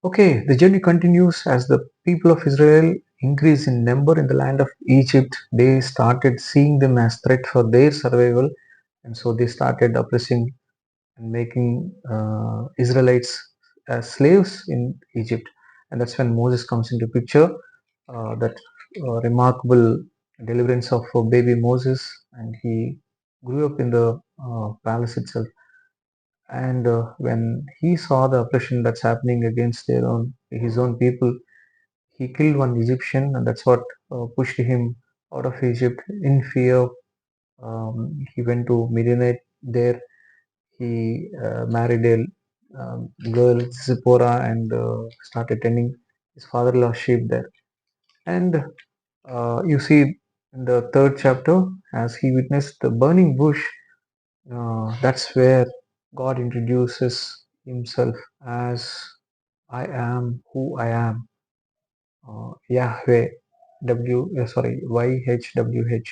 Okay, the journey continues as the people of Israel increase in number in the land of Egypt. They started seeing them as threat for their survival, and so they started oppressing and making Israelites as slaves in Egypt. And that's when Moses comes into picture. That remarkable deliverance of baby Moses, and he grew up in the palace itself. And when he saw the oppression that's happening against his own people, he killed one Egyptian, and that's what pushed him out of Egypt in fear. He went to Midianite. There he married a girl, Zipporah, and started tending his father-in-law's sheep there. And you see in the third chapter, as he witnessed the burning bush, that's where God introduces himself as I am who I am, Yahweh, YHWH.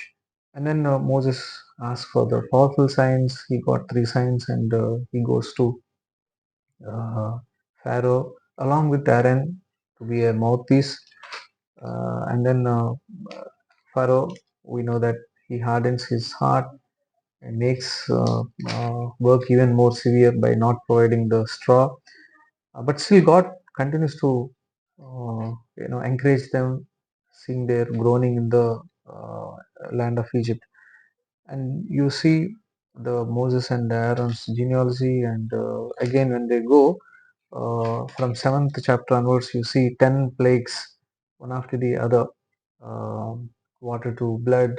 And then Moses asked for the powerful signs. He got three signs, and he goes to uh, Pharaoh along with Aaron to be a mouthpiece. And then Pharaoh, we know that he hardens his heart and makes work even more severe by not providing the straw. But still, God continues to encourage them, seeing their groaning in the uh, land of Egypt. And you see the Moses and Aaron's genealogy, and again when they go from seventh chapter onwards, you see 10 plagues, one after the other. Water to blood,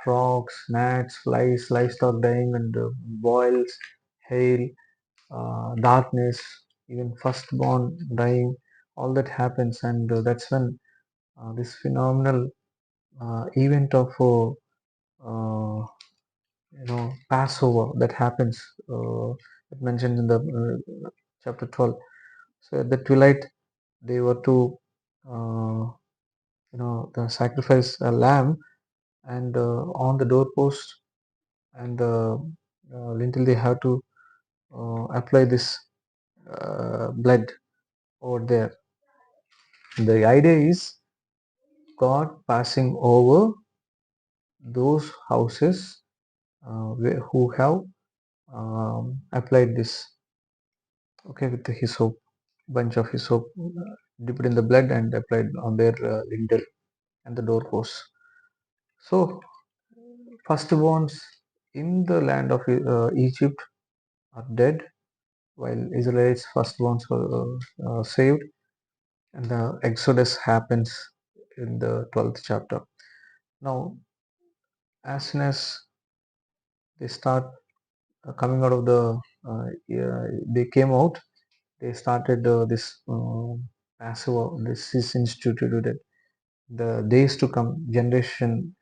frogs, gnats, flies, livestock dying, and boils, hail, darkness, even firstborn dying. All that happens, and that's when this phenomenal event of Passover that happens. It mentioned in the chapter 12. So at the twilight, they were to sacrifice a lamb, and on the doorpost and the lintel they have to apply this blood over there. The idea is God passing over those houses who have applied this, okay, with the hyssop, bunch of hyssop, dipped in the blood and applied on their lintel and the doorposts. So firstborns in the land of Egypt are dead, while Israelites firstborns were saved, and the Exodus happens in the 12th chapter. Now, as soon as they start coming out of they came out, they started this Passover. This is instituted. The days to come, generation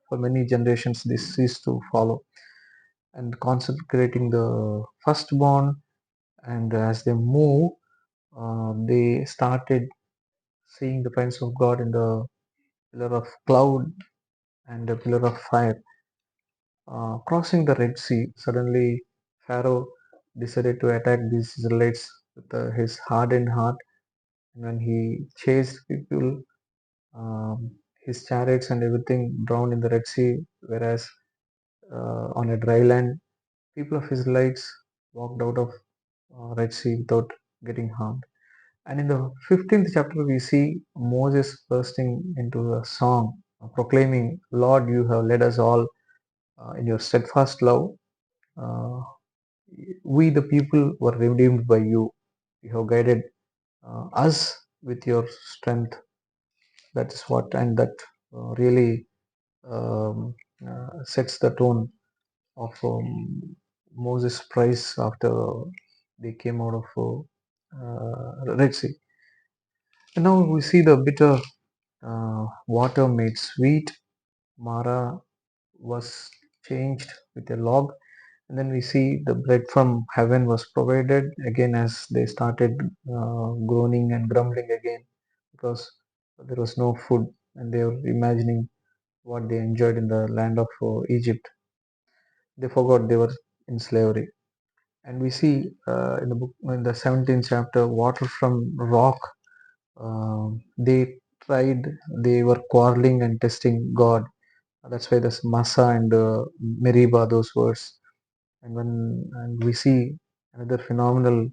for many generations, this is to follow, and consecrating the firstborn. And as they move, they started seeing the presence of God in the pillar of cloud and a pillar of fire. Crossing the Red Sea, suddenly Pharaoh decided to attack these Israelites with his hardened heart. And when he chased people, um, his chariots and everything drowned in the Red Sea, whereas on a dry land, people of Israelites walked out of Red Sea without getting harmed. And in the 15th chapter, we see Moses bursting into a song, proclaiming, Lord, you have led us all in your steadfast love. Uh, we, the people, were redeemed by you. You have guided us with your strength. That is what, and that really sets the tone of Moses' praise after they came out of Red Sea. And now we see the bitter water made sweet. Mara was changed with a log, and then we see the bread from heaven was provided again as they started groaning and grumbling again because there was no food, and they were imagining what they enjoyed in the land of Egypt. They forgot they were in slavery. And we see in the book, in the 17th chapter, water from rock. They tried, they were quarreling and testing God. That's why there's Massa and Meriba, those words. And we see another phenomenal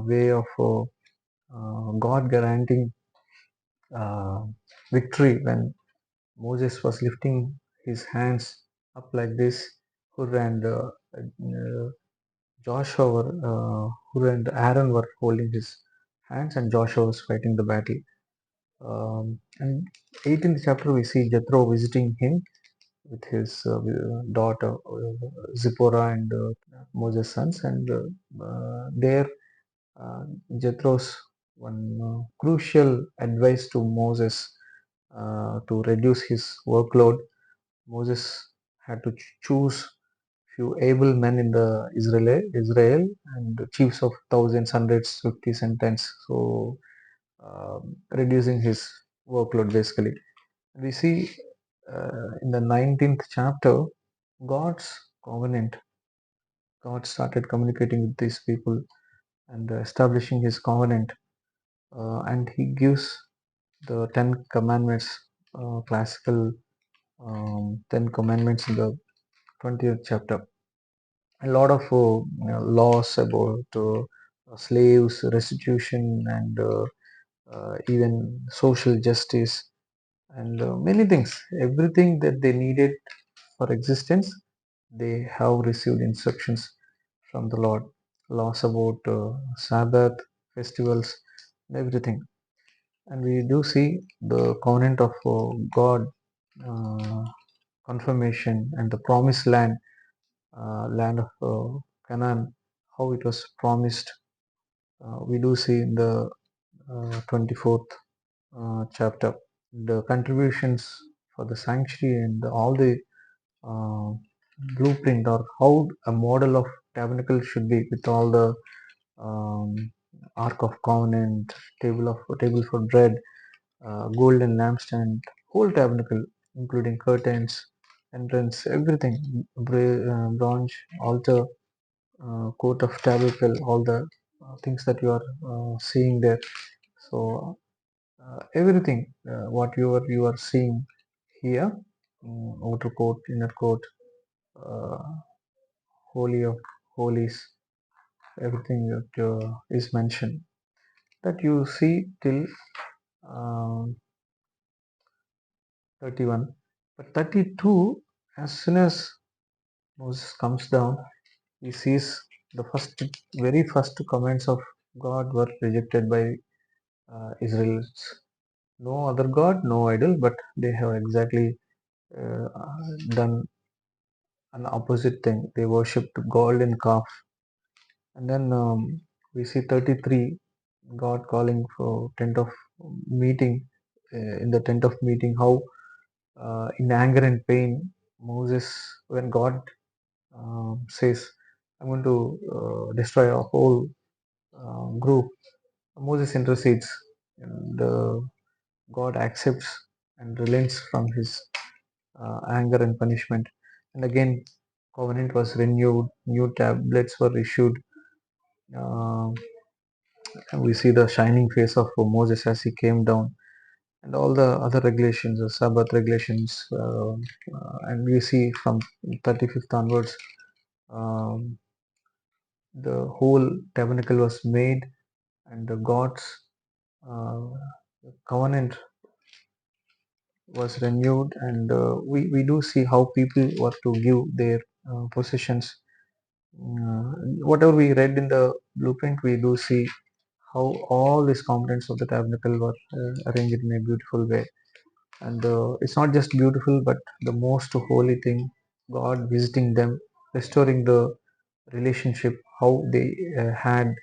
way of God guaranteeing uh, victory when Moses was lifting his hands up like this. Hur and Joshua were, Hur and Aaron were holding his hands, and Joshua was fighting the battle. And 18th chapter, we see Jethro visiting him with his daughter Zipporah and Moses' sons, and there Jethro's one crucial advice to Moses to reduce his workload. Moses had to choose few able men in the Israel and chiefs of thousands, hundreds, fifties, and tens. So reducing his workload basically. We see in the 19th chapter, God's covenant. God started communicating with these people and establishing his covenant, and he gives the Ten Commandments, classical Ten Commandments in the 20th chapter. A lot of laws about slaves, restitution, and even social justice, and many things. Everything that they needed for existence, they have received instructions from the Lord. Laws about Sabbath, festivals, and everything. And we do see the covenant of God, uh, confirmation, and the promised land, land of Canaan, how it was promised. We do see in the 24th chapter the contributions for the sanctuary and all the uh, blueprint, or how a model of tabernacle should be, with all the um, ark of covenant, table for bread, golden lampstand, whole tabernacle, including curtains, entrance, everything, bronze altar, coat of tabernacle, all the things that you are seeing there. So everything, what you are seeing here, outer court, inner court, uh, holy of holies, everything that is mentioned, that you see till um 31. But 32, as soon as Moses comes down, he sees the very first commands of God were rejected by Israelites. No other God, no idol, but they have exactly uh, done an opposite thing. They worshipped golden calf. And then we see 33, God calling for tent of meeting. In the tent of meeting, how in anger and pain, Moses, when God says, I'm going to destroy a whole group, Moses intercedes, and God accepts and relents from his anger and punishment. And again, covenant was renewed, new tablets were issued. Uh, and we see the shining face of Moses as he came down, and all the other regulations, the Sabbath regulations, and we see from 35th onwards, um, the whole tabernacle was made, and the God's uh, covenant was renewed, and we do see how people were to give their possessions. Uh, Whatever we read in the blueprint, we do see how all these components of the tabernacle were arranged in a beautiful way. And it's not just beautiful, but the most holy thing, God visiting them, restoring the relationship, how they had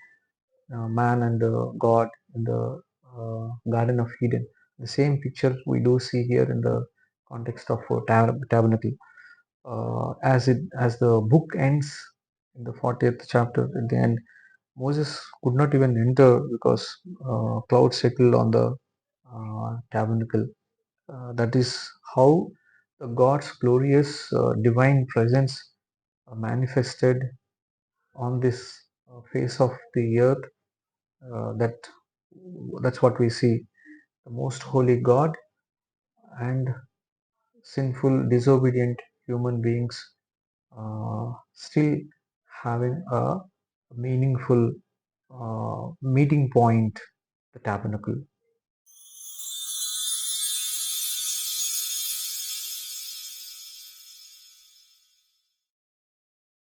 man and God in the Garden of Eden. The same picture we do see here in the context of tabernacle. As the book ends in the 40th chapter, at the end, Moses could not even enter because clouds settled on the tabernacle. That is how the God's glorious divine presence manifested on this face of the earth. That's what we see: the most holy God and sinful, disobedient human beings still having a meaningful meeting point, the tabernacle.